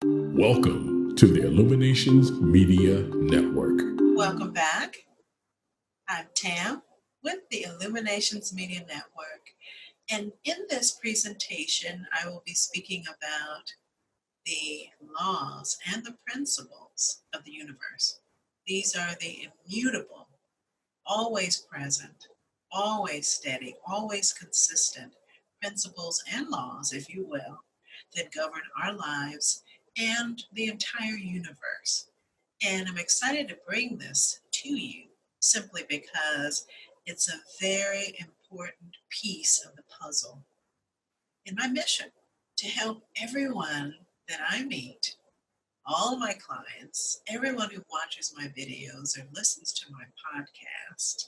Welcome to the Illuminations Media Network. Welcome back. I'm Tam with the Illuminations Media Network. And in this presentation, I will be speaking about the laws and the principles of the universe. These are the immutable, always present, always steady, always consistent principles and laws, if you will, that govern our lives and the entire universe. And I'm excited to bring this to you simply because it's a very important piece of the puzzle in my mission to help everyone that I meet, all my clients, everyone who watches my videos or listens to my podcast,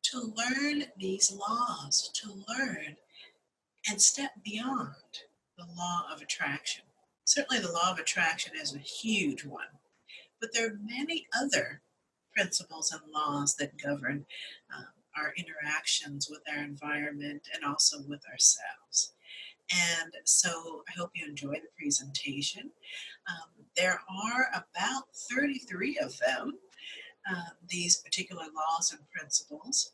to learn these laws, to learn and step beyond the law of attraction. Certainly, the law of attraction is a huge one, but there are many other principles and laws that govern our interactions with our environment and also with ourselves. And so I hope you enjoy the presentation. There are about 33 of them, these particular laws and principles.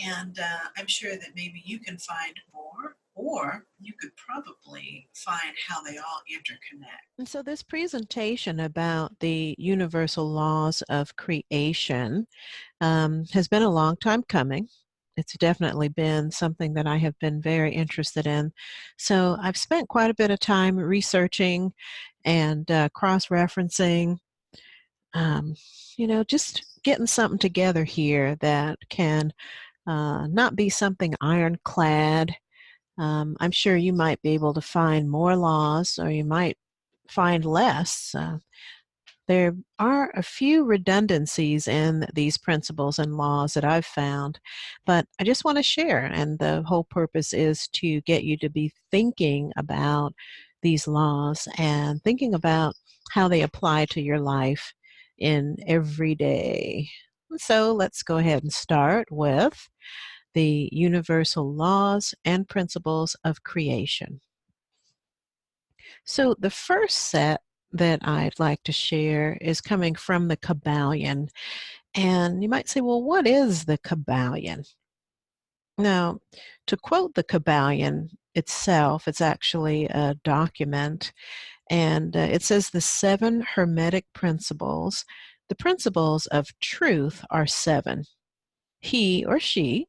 And I'm sure that maybe you can find more, or you could probably find how they all interconnect. And so this presentation about the universal laws of creation has been a long time coming. It's definitely been something that I have been very interested in. So I've spent quite a bit of time researching and cross-referencing, just getting something together here that can not be something ironclad. I'm sure you might be able to find more laws, or you might find less. There are a few redundancies in these principles and laws that I've found, but I just want to share, and the whole purpose is to get you to be thinking about these laws and thinking about how they apply to your life in every day. So let's go ahead and start with the universal laws and principles of creation. So the first set that I'd like to share is coming from the Kybalion. And you might say, well, what is the Kybalion? Now, to quote the Kybalion itself, it's actually a document, and it says the 7 Hermetic principles. The principles of truth are 7. He or she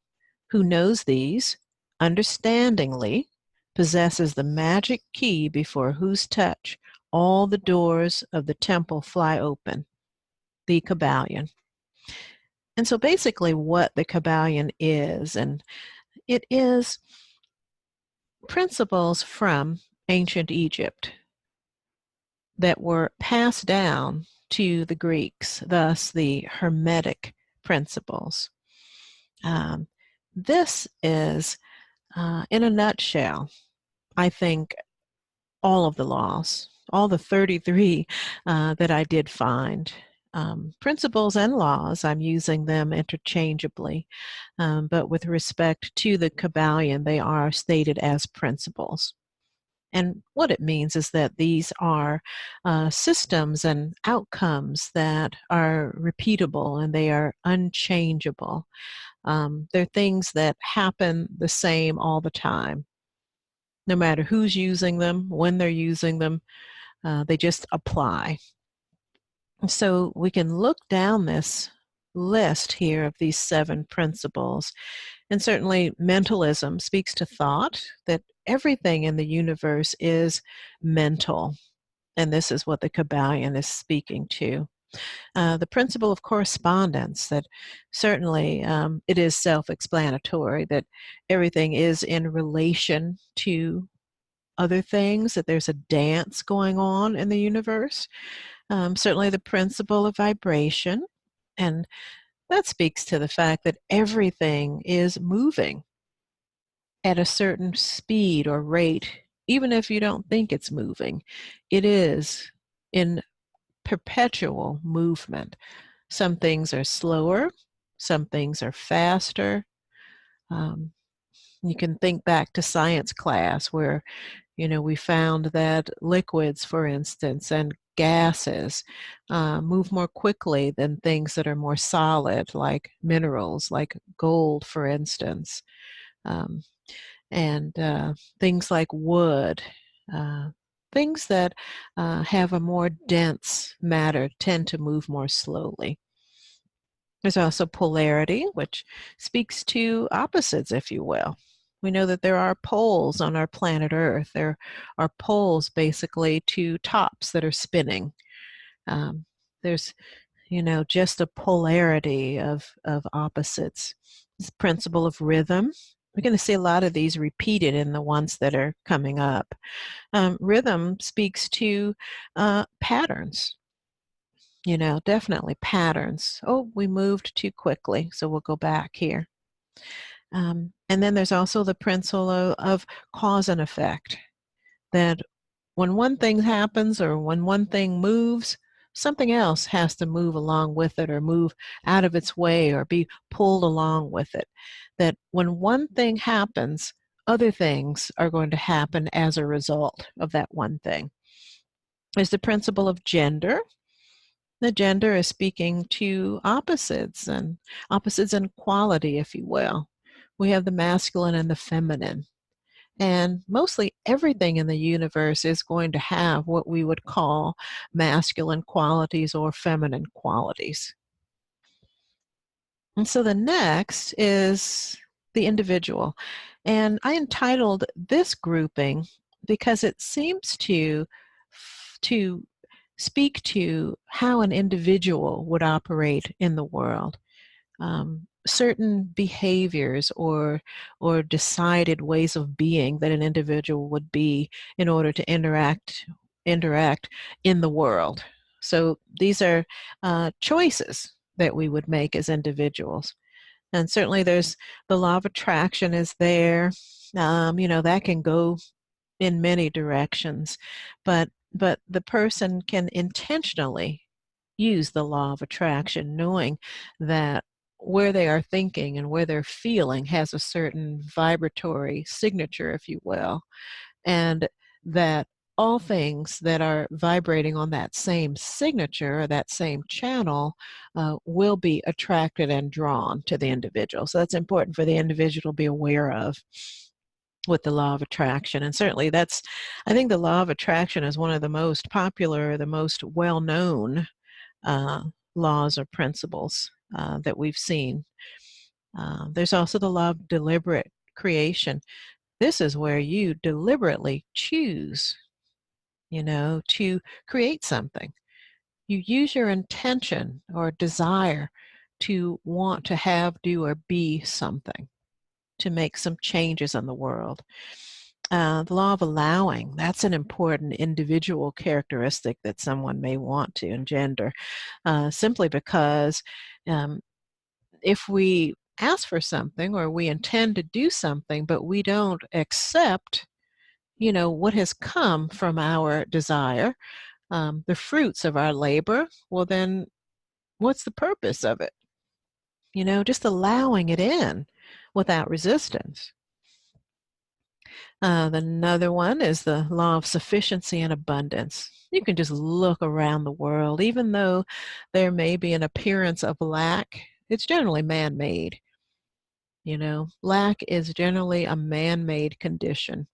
who knows these understandingly possesses the magic key before whose touch all the doors of the temple fly open, the Kybalion. And so basically what the Kybalion is, and it is principles from ancient Egypt that were passed down to the Greeks, thus the Hermetic principles. This is, in a nutshell, I think, all of the laws, all the 33 that I did find. Principles and laws, I'm using them interchangeably, but with respect to the Kybalion, they are stated as principles. And what it means is that these are systems and outcomes that are repeatable and they are unchangeable. They're things that happen the same all the time. No matter who's using them, when they're using them, they just apply. So we can look down this list here of these 7 principles. And certainly mentalism speaks to thought, that everything in the universe is mental. And this is what the Kybalion is speaking to. The principle of correspondence, that certainly it is self-explanatory, that everything is in relation to other things, that there's a dance going on in the universe. Certainly the principle of vibration, and that speaks to the fact that everything is moving at a certain speed or rate, even if you don't think it's moving. It is in perpetual movement. Some things are slower, some things are faster. You can think back to science class where We found that liquids, for instance, and gases move more quickly than things that are more solid, like minerals, like gold, for instance, um, and things like wood. Uh, Things that have a more dense matter tend to move more slowly. There's also polarity, which speaks to opposites, if you will. We know that there are poles on our planet Earth. There are poles, basically, to tops that are spinning. There's, just a polarity of opposites. This principle of rhythm. We're going to see a lot of these repeated in the ones that are coming up. Rhythm speaks to patterns. Definitely patterns. Oh, we moved too quickly, so we'll go back here. And then there's also the principle of cause and effect, that when one thing happens or when one thing moves, something else has to move along with it or move out of its way or be pulled along with it. That when one thing happens, other things are going to happen as a result of that one thing. There's the principle of gender. The gender is speaking to opposites and quality, if you will. We have the masculine and the feminine. And mostly everything in the universe is going to have what we would call masculine qualities or feminine qualities. And so the next is the individual. And I entitled this grouping because it seems to speak to how an individual would operate in the world. Certain behaviors or decided ways of being that an individual would be in order to interact in the world. So these are choices that we would make as individuals. And certainly there's the law of attraction is there. That can go in many directions, but the person can intentionally use the law of attraction, knowing that where they are thinking and where they're feeling has a certain vibratory signature, if you will, and that all things that are vibrating on that same signature or that same channel will be attracted and drawn to the individual. So that's important for the individual to be aware of with the law of attraction. And certainly I think the law of attraction is one of the most popular, the most well-known laws or principles that we've seen. There's also the law of deliberate creation. This is where you deliberately choose, to create something. You use your intention or desire to want to have, do, or be something, to make some changes in the world. The law of allowing, that's an important individual characteristic that someone may want to engender, simply because if we ask for something or we intend to do something, but we don't accept, what has come from our desire, the fruits of our labor, well then what's the purpose of it? Just allowing it in without resistance. Another one is the law of sufficiency and abundance. You can just look around the world, even though there may be an appearance of lack, it's generally man-made. Lack is generally a man-made condition,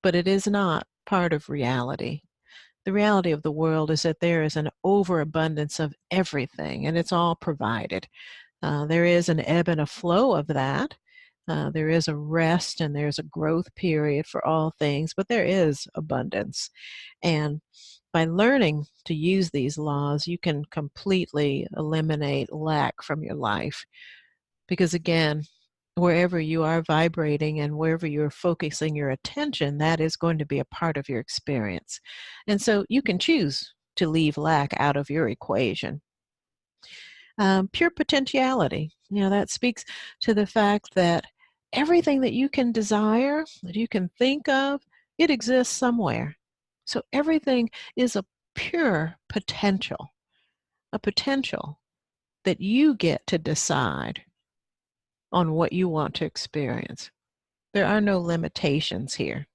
but it is not part of reality. The reality of the world is that there is an overabundance of everything, and it's all provided. There is an ebb and a flow of that. There is a rest and there's a growth period for all things, but there is abundance. And by learning to use these laws, you can completely eliminate lack from your life. Because again, wherever you are vibrating and wherever you're focusing your attention, that is going to be a part of your experience. And so you can choose to leave lack out of your equation. Pure potentiality, that speaks to the fact that everything that you can desire, that you can think of, it exists somewhere. So everything is a pure potential, a potential that you get to decide on what you want to experience. There are no limitations here.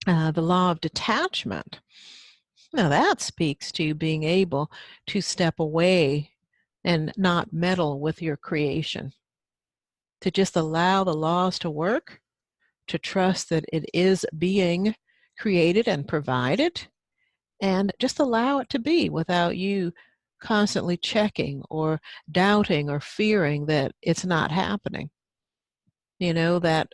The law of detachment. Now that speaks to being able to step away and not meddle with your creation, to just allow the laws to work, to trust that it is being created and provided, and just allow it to be without you constantly checking or doubting or fearing that it's not happening. You know, that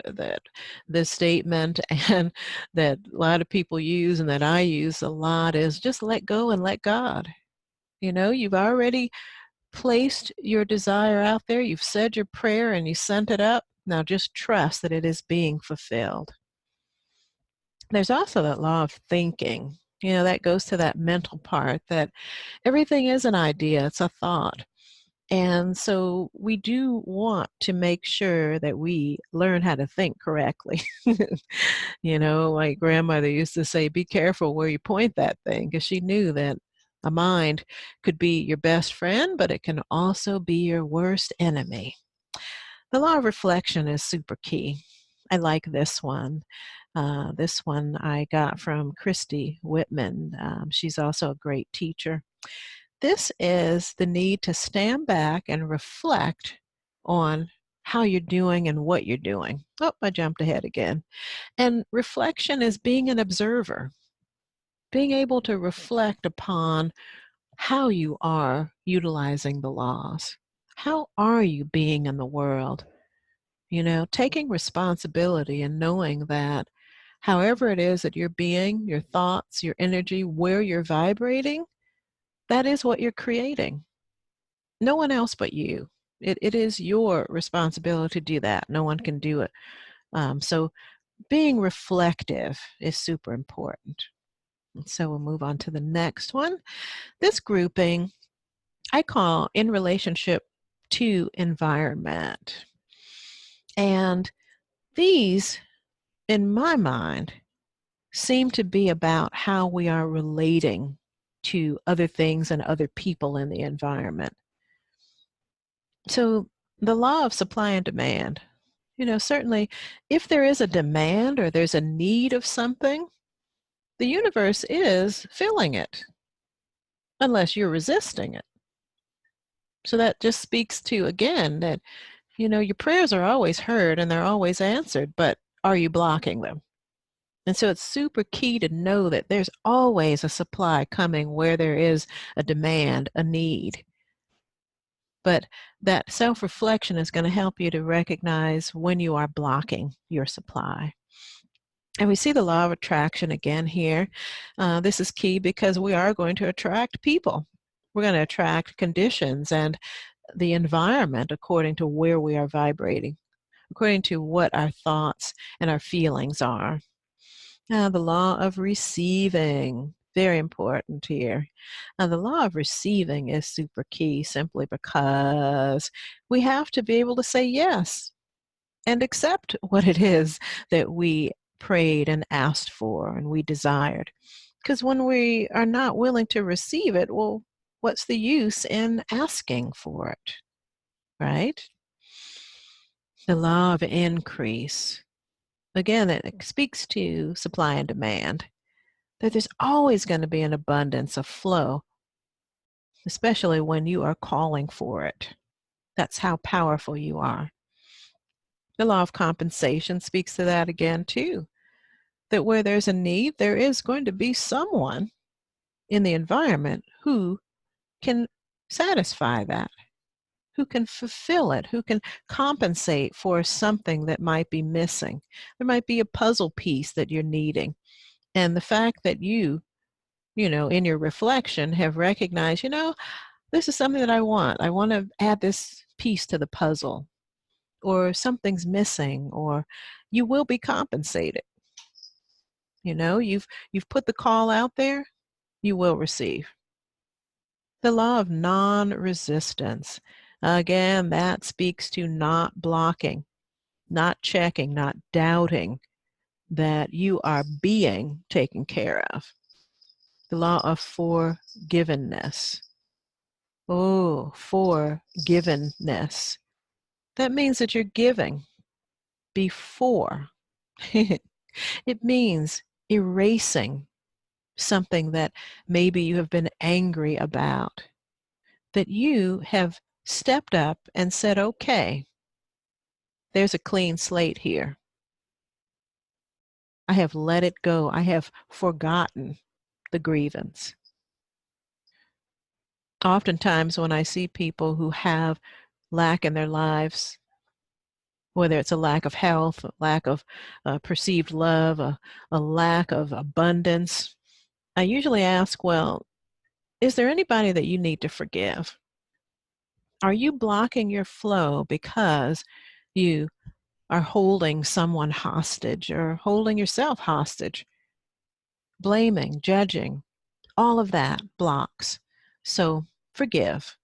this statement and that a lot of people use and that I use a lot is just let go and let God. You know, you've already placed your desire out there, you've said your prayer and you sent it up. Now just trust that it is being fulfilled. There's also that law of thinking. You know, that goes to that mental part, that everything is an idea, it's a thought. And so we do want to make sure that we learn how to think correctly. You know, my grandmother used to say, be careful where you point that thing, because she knew that a mind could be your best friend, but it can also be your worst enemy. The law of reflection is super key. I like this one. This one I got from Christy Whitman. She's also a great teacher. This is the need to stand back and reflect on how you're doing and what you're doing. Oh, I jumped ahead again. And reflection is being an observer, being able to reflect upon how you are utilizing the laws. How are you being in the world? You know, taking responsibility and knowing that however it is that you're being, your thoughts, your energy, where you're vibrating, that is what you're creating. No one else but you. It is your responsibility to do that. No one can do it. So being reflective is super important. And so we'll move on to the next one. This grouping I call in relationship to environment. And these, in my mind, seem to be about how we are relating to other things and other people in the environment. So the law of supply and demand, you know, certainly if there is a demand or there's a need of something, the universe is filling it, unless you're resisting it. So that just speaks to, again, that, you know, your prayers are always heard and they're always answered, but are you blocking them? And so it's super key to know that there's always a supply coming where there is a demand, a need. But that self-reflection is going to help you to recognize when you are blocking your supply. And we see the law of attraction again here. This is key because we are going to attract people. We're going to attract conditions and the environment according to where we are vibrating, according to what our thoughts and our feelings are. The law of receiving, very important here. The law of receiving is super key simply because we have to be able to say yes and accept what it is that we prayed and asked for and we desired. Because when we are not willing to receive it, well, what's the use in asking for it, right? The law of increase. Again, it speaks to supply and demand, that there's always going to be an abundance of flow, especially when you are calling for it. That's how powerful you are. The law of compensation speaks to that again, too, that where there's a need, there is going to be someone in the environment who can satisfy that, who can fulfill it, who can compensate for something that might be missing. There might be a puzzle piece that you're needing. And the fact that you know, in your reflection have recognized, you know, this is something that I want. I want to add this piece to the puzzle, or something's missing, or you will be compensated. You know, you've put the call out there, you will receive. The law of non-resistance. Again, that speaks to not blocking, not checking, not doubting that you are being taken care of. The law of forgiveness. Oh, forgiveness. That means that you're giving before. It means erasing something that maybe you have been angry about, that you have stepped up and said, okay, there's a clean slate here. I have let it go. I have forgotten the grievance. Oftentimes when I see people who have lack in their lives, whether it's a lack of health, a lack of perceived love, a lack of abundance, I usually ask, well, is there anybody that you need to forgive? Are you blocking your flow because you are holding someone hostage or holding yourself hostage? Blaming, judging, all of that blocks. So forgive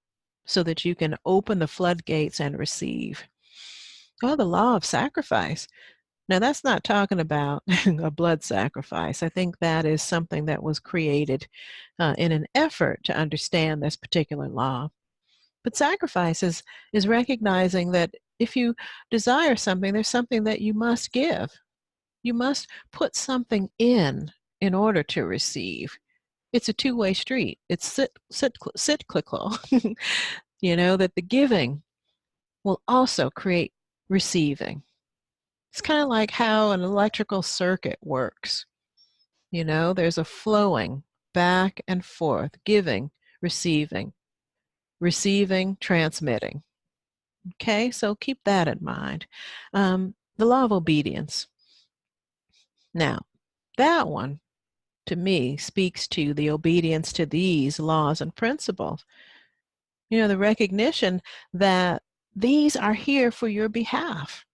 so that you can open the floodgates and receive. Oh, the law of sacrifice. Now, that's not talking about a blood sacrifice. I think that is something that was created in an effort to understand this particular law. But sacrifice is recognizing that if you desire something, there's something that you must give. You must put something in order to receive. It's a two-way street. It's cyclical. You know, that the giving will also create receiving. It's kind of like how an electrical circuit works. You know, there's a flowing back and forth, giving, receiving, transmitting. Okay, so keep that in mind. The law of obedience. Now, that one, to me, speaks to the obedience to these laws and principles. You know, the recognition that these are here for your behalf.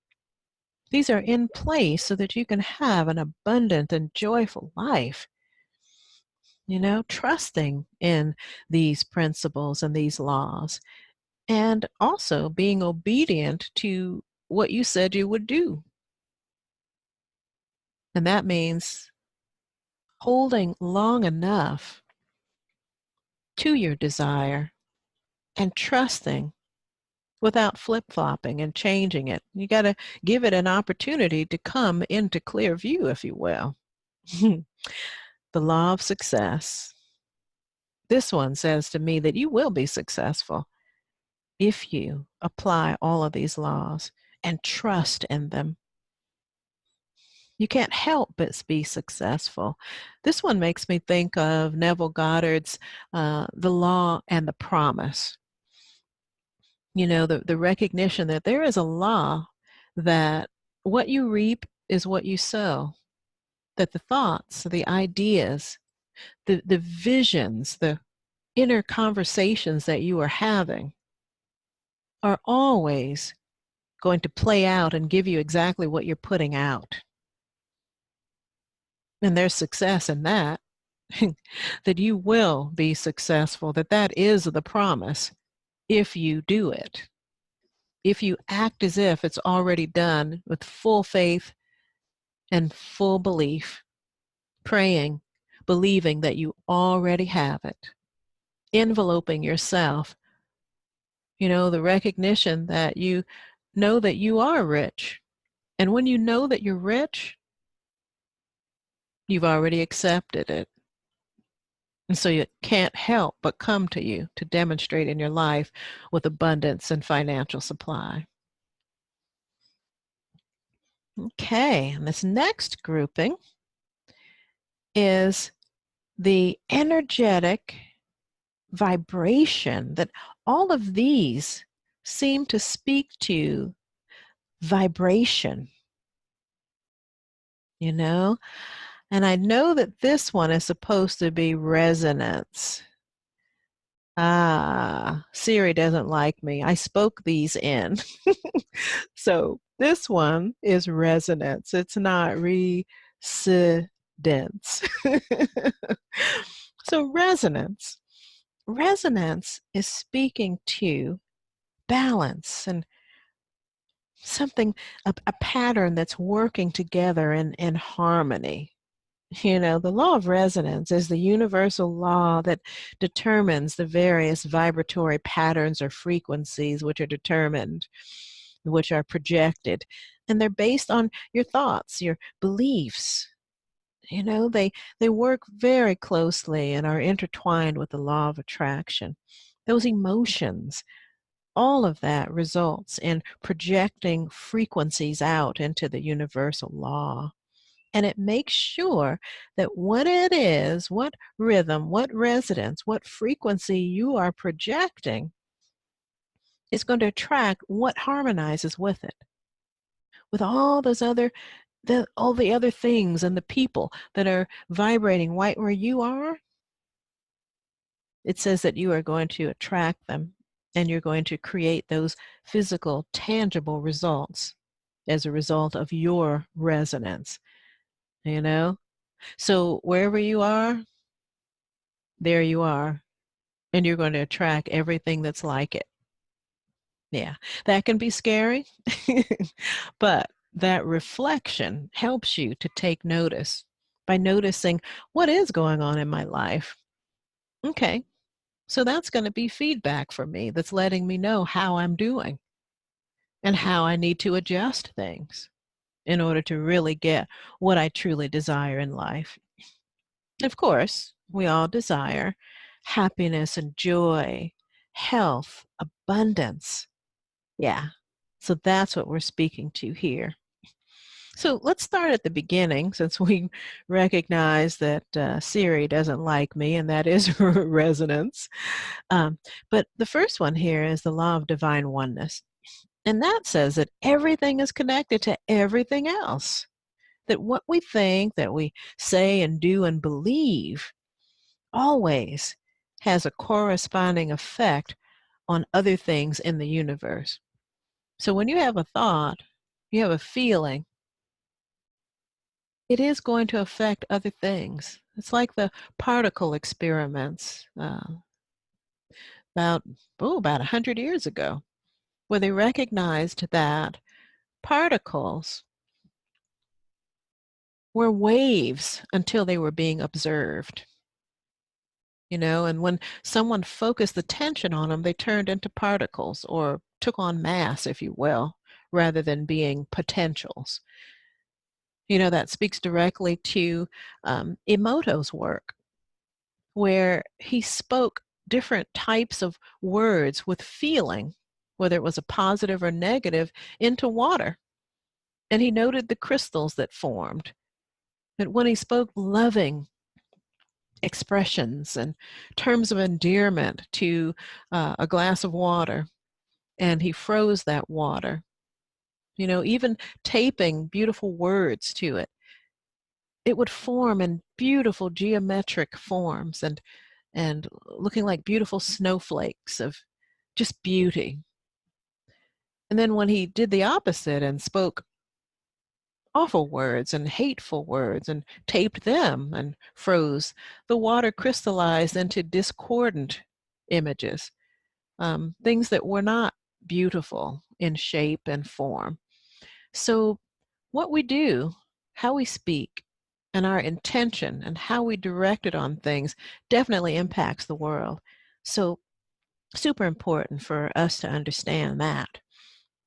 These are in place so that you can have an abundant and joyful life. You know, trusting in these principles and these laws, and also being obedient to what you said you would do. And that means holding long enough to your desire and trusting without flip-flopping and changing it. You got to give it an opportunity to come into clear view, if you will. The law of success. This one says to me that you will be successful if you apply all of these laws and trust in them. You can't help but be successful. This one makes me think of Neville Goddard's The Law and the Promise. You know, the recognition that there is a law that what you reap is what you sow, that the thoughts, the ideas, the visions, the inner conversations that you are having are always going to play out and give you exactly what you're putting out. And there's success in that, that you will be successful, that is the promise if you do it. If you act as if it's already done with full faith and full belief, praying, believing that you already have it, enveloping yourself, you know, the recognition that you know that you are rich. And when you know that you're rich, you've already accepted it. And so it can't help but come to you to demonstrate in your life with abundance and financial supply. Okay, and this next grouping is the energetic vibration, that all of these seem to speak to vibration, you know? And I know that this one is supposed to be resonance. Siri doesn't like me. I spoke these in. So this one is resonance. It's not residence. So resonance. Resonance is speaking to balance and something, a pattern that's working together in harmony. You know, the law of resonance is the universal law that determines the various vibratory patterns or frequencies which are determined, which are projected. And they're based on your thoughts, your beliefs, they work very closely and are intertwined with the law of attraction. Those emotions, all of that results in projecting frequencies out into the universal law. And it makes sure that what it is, what rhythm, what resonance, what frequency you are projecting is going to attract what harmonizes with it, with all all the other things and the people that are vibrating right where you are. It says that you are going to attract them and you're going to create those physical, tangible results as a result of your resonance, you know? So wherever you are, there you are, and you're going to attract everything that's like it. Yeah, that can be scary, but that reflection helps you to take notice by noticing what is going on in my life. Okay, so that's going to be feedback for me that's letting me know how I'm doing and how I need to adjust things in order to really get what I truly desire in life. Of course, we all desire happiness and joy, health, abundance. Yeah, so that's what we're speaking to here. So let's start at the beginning, since we recognize that Siri doesn't like me, and that is resonance. But the first one here is the law of divine oneness. And that says that everything is connected to everything else. That what we think, that we say and do and believe always has a corresponding effect on other things in the universe. So when you have a thought, you have a feeling, it is going to affect other things. It's like the particle experiments about 100 years ago, where they recognized that particles were waves until they were being observed. And when someone focused attention on them, they turned into particles or took on mass, if you will, rather than being potentials. That speaks directly to Emoto's work, where he spoke different types of words with feeling, whether it was a positive or negative, into water. And he noted the crystals that formed. And when he spoke loving expressions and terms of endearment to a glass of water, and he froze that water, even taping beautiful words to it, it would form in beautiful geometric forms and looking like beautiful snowflakes of just beauty. And then when he did the opposite and spoke awful words and hateful words and taped them and froze, the water crystallized into discordant images, things that were not beautiful in shape and form. So what we do, how we speak, and our intention and how we direct it on things definitely impacts the world. So super important for us to understand that.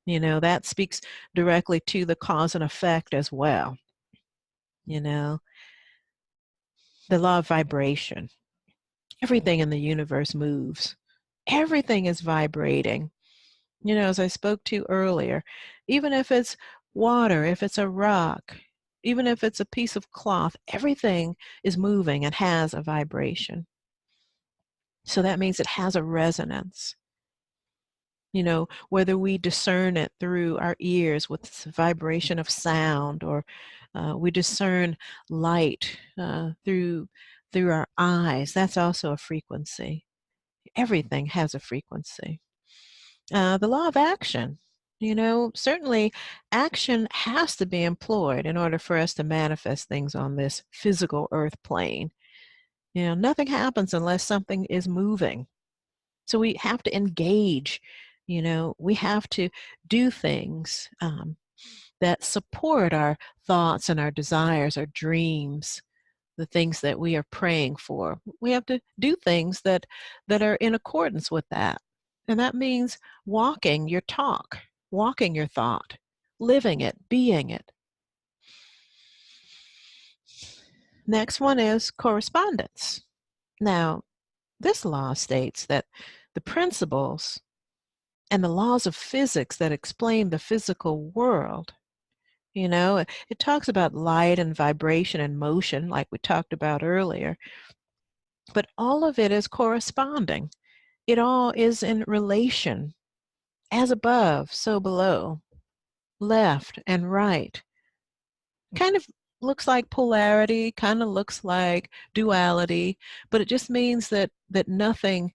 That speaks directly to the cause and effect as well. The law of vibration. Everything in the universe moves. Everything is vibrating. As I spoke to earlier, even if it's water, if it's a rock, even if it's a piece of cloth, everything is moving and has a vibration. So that means it has a resonance. Whether we discern it through our ears with vibration of sound, or we discern light through our eyes, that's also a frequency. Everything has a frequency. The law of action. Certainly action has to be employed in order for us to manifest things on this physical earth plane. Nothing happens unless something is moving. So we have to engage, we have to do things that support our thoughts and our desires, our dreams, the things that we are praying for. We have to do things that are in accordance with that. And that means walking your talk, walking your thought, living it, being it. Next one is correspondence. Now, this law states that the principles and the laws of physics that explain the physical world, it talks about light and vibration and motion, like we talked about earlier, but all of it is corresponding. It all is in relation, as above, so below, left and right. Kind of looks like polarity, kind of looks like duality, but it just means that nothing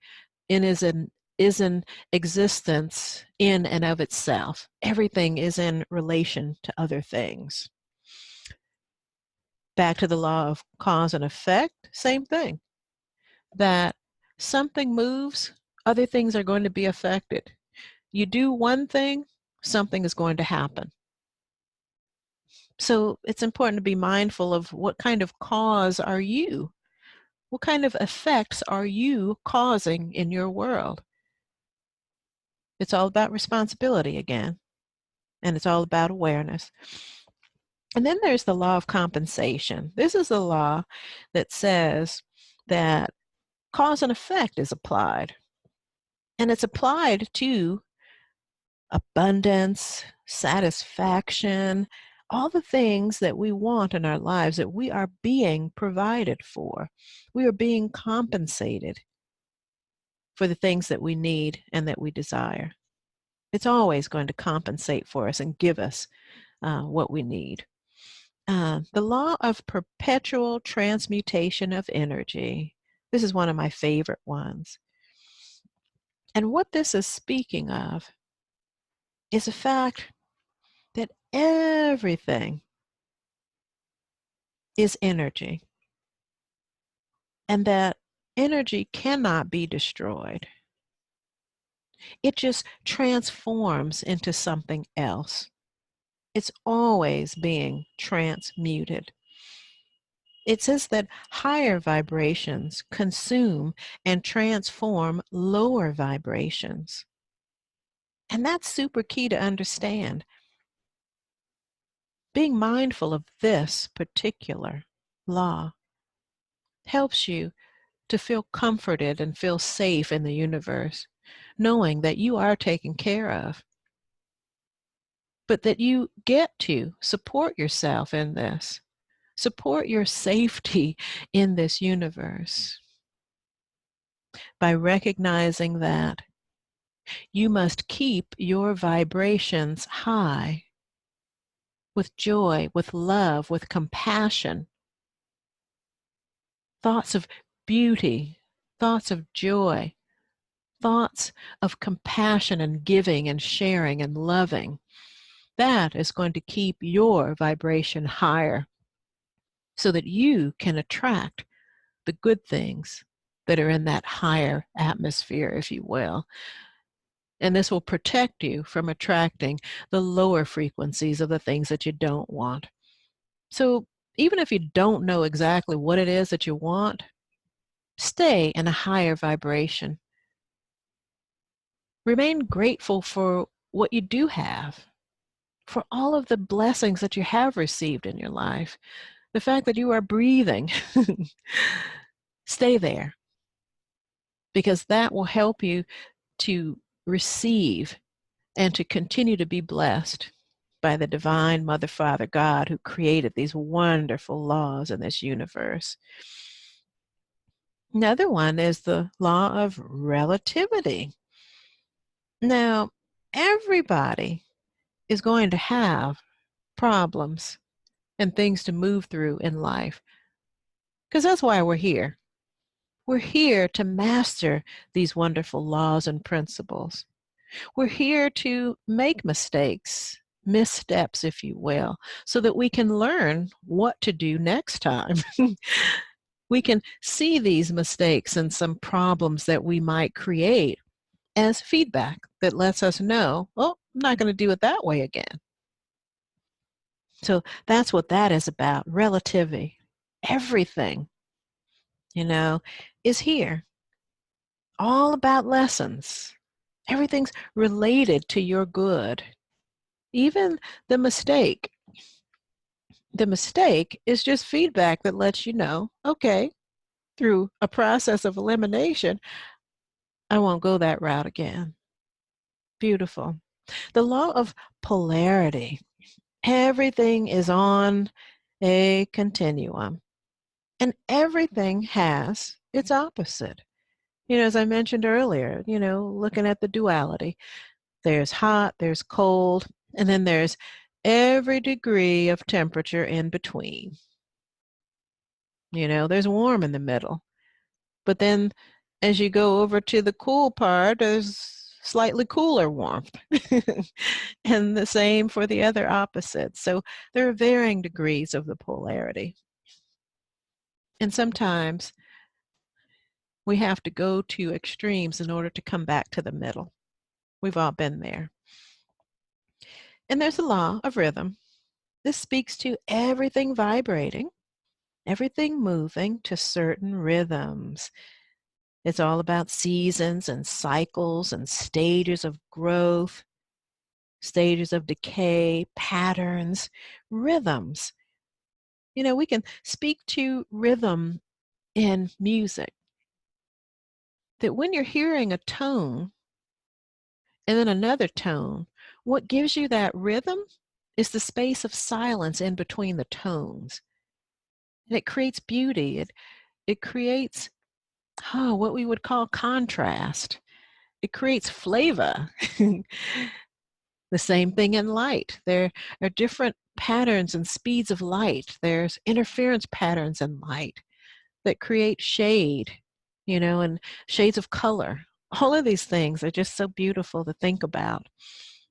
is in existence in and of itself. Everything is in relation to other things. Back to the law of cause and effect, same thing. That something moves, other things are going to be affected. You do one thing, something is going to happen. So it's important to be mindful of what kind of cause are you? What kind of effects are you causing in your world? It's all about responsibility again, and it's all about awareness. And then there's the law of compensation. This is a law that says that cause and effect is applied, and it's applied to abundance, satisfaction, all the things that we want in our lives, that we are being provided for. We are being compensated for the things that we need and that we desire. It's always going to compensate for us and give us what we need. The law of perpetual transmutation of energy. This is one of my favorite ones. And what this is speaking of is the fact that everything is energy, and that energy cannot be destroyed. It just transforms into something else. It's always being transmuted. It says that higher vibrations consume and transform lower vibrations. And that's super key to understand. Being mindful of this particular law helps you to feel comforted and feel safe in the universe, knowing that you are taken care of, but that you get to support yourself in this, support your safety in this universe by recognizing that you must keep your vibrations high with joy, with love, with compassion, thoughts of beauty, thoughts of joy, thoughts of compassion and giving and sharing and loving. That is going to keep your vibration higher so that you can attract the good things that are in that higher atmosphere, if you will. And this will protect you from attracting the lower frequencies of the things that you don't want. So even if you don't know exactly what it is that you want, stay in a higher vibration. Remain grateful for what you do have, for all of the blessings that you have received in your life. The fact that you are breathing, stay there, because that will help you to receive and to continue to be blessed by the divine Mother, Father, God, who created these wonderful laws in this universe. Another one is the law of relativity. Now, everybody is going to have problems and things to move through in life, because that's why we're here. We're here to master these wonderful laws and principles. We're here to make mistakes, missteps, if you will, so that we can learn what to do next time. We can see these mistakes and some problems that we might create as feedback that lets us know, oh, I'm not going to do it that way again. So that's what that is about, relativity. Everything, is here. All about lessons. Everything's related to your good. Even the mistake The mistake is just feedback that lets you know, okay, through a process of elimination, I won't go that route again. Beautiful. The law of polarity. Everything is on a continuum, and everything has its opposite. As I mentioned earlier, looking at the duality, there's hot, there's cold, and then there's every degree of temperature in between. There's warm in the middle. But then as you go over to the cool part, there's slightly cooler warmth. And the same for the other opposites. So there are varying degrees of the polarity. And sometimes we have to go to extremes in order to come back to the middle. We've all been there. And there's a law of rhythm. This speaks to everything vibrating, everything moving to certain rhythms. It's all about seasons and cycles and stages of growth, stages of decay, patterns, rhythms. We can speak to rhythm in music. That when you're hearing a tone and then another tone, what gives you that rhythm is the space of silence in between the tones. And it creates beauty. It creates what we would call contrast. It creates flavor. The same thing in light. There are different patterns and speeds of light. There's interference patterns in light that create shade, and shades of color. All of these things are just so beautiful to think about.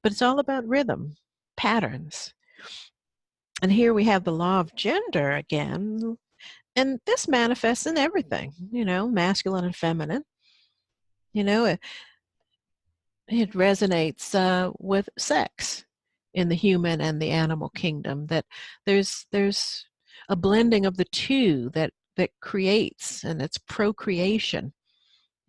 But it's all about rhythm, patterns. And here we have the law of gender again. And this manifests in everything, masculine and feminine. It resonates with sex in the human and the animal kingdom, that there's a blending of the two that creates, and it's procreation,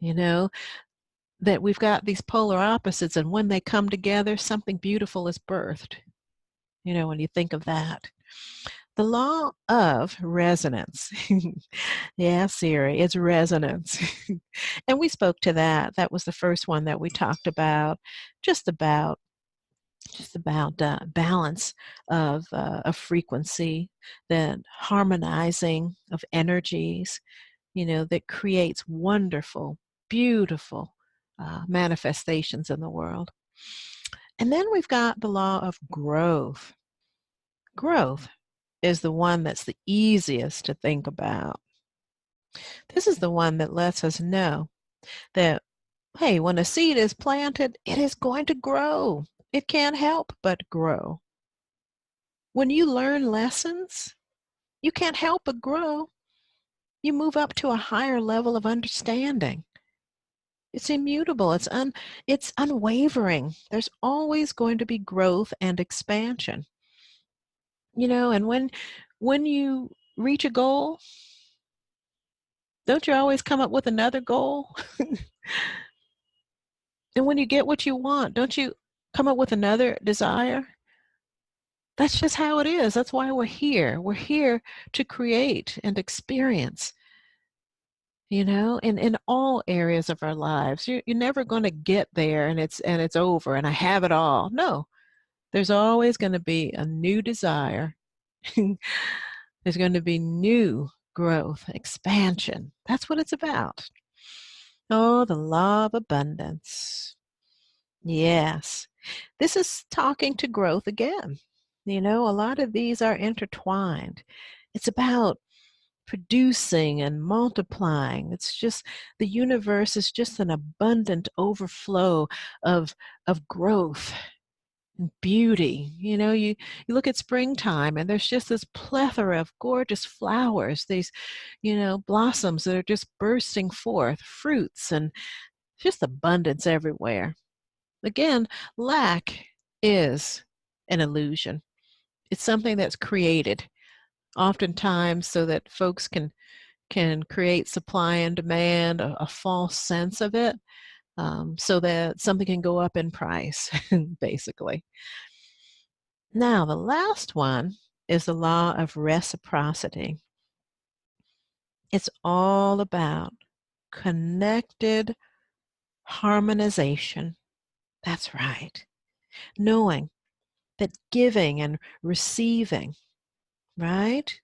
that we've got these polar opposites, and when they come together, something beautiful is birthed, when you think of that. The law of resonance. Yeah, Siri, it's resonance. And we spoke to that. That was the first one that we talked about, just about balance of frequency, then harmonizing of energies, that creates wonderful, beautiful manifestations in the world. And then we've got the law of growth. Growth is the one that's the easiest to think about. This is the one that lets us know that, hey, when a seed is planted, it is going to grow. It can't help but grow. When you learn lessons, you can't help but grow. You move up to a higher level of understanding. It's immutable. It's unwavering. There's always going to be growth and expansion. And when you reach a goal, don't you always come up with another goal? And when you get what you want, don't you come up with another desire? That's just how it is. That's why we're here. We're here to create and experience, in all areas of our lives. You're never going to get there and it's over and I have it all. No, there's always going to be a new desire. There's going to be new growth, expansion. That's what it's about. Oh, the law of abundance. Yes. This is talking to growth again. A lot of these are intertwined. It's about producing and multiplying. It's just the universe is just an abundant overflow of growth and beauty. You look at springtime and there's just this plethora of gorgeous flowers, these, blossoms that are just bursting forth, fruits, and just abundance everywhere. Again, lack is an illusion. It's something that's created oftentimes so that folks can create supply and demand, a false sense of it, so that something can go up in price, basically. Now, the last one is the law of reciprocity. It's all about connected harmonization. That's right. Knowing that giving and receiving, right?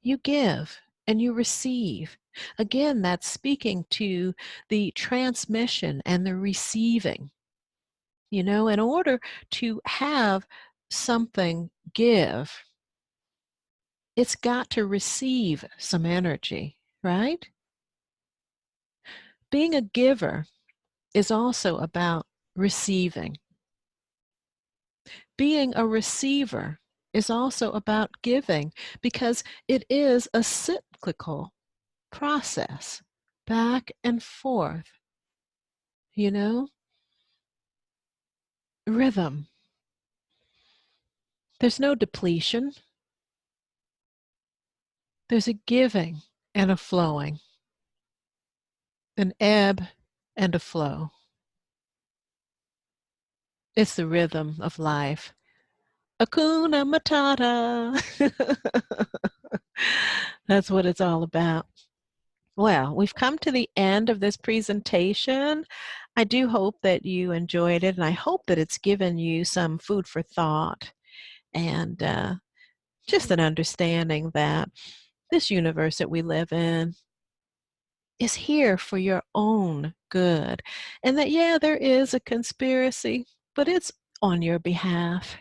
You give and you receive. Again, that's speaking to the transmission and the receiving. You know, in order to have something give, it's got to receive some energy, right? Being a giver is also about receiving. Being a receiver is also about giving, because it is a cyclical process, back and forth, you know? Rhythm. There's no depletion. There's a giving and a flowing, an ebb and a flow. It's the rhythm of life. Hakuna Matata. That's what it's all about. Well, we've come to the end of this presentation. I do hope that you enjoyed it, and I hope that it's given you some food for thought and just an understanding that this universe that we live in is here for your own good. And that, yeah, there is a conspiracy, but it's on your behalf.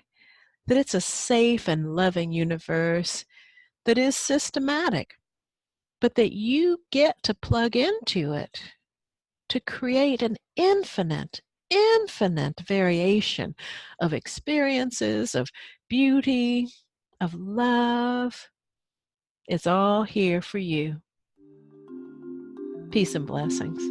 That it's a safe and loving universe that is systematic, but that you get to plug into it to create an infinite variation of experiences, of beauty, of love. It's all here for you. Peace and blessings.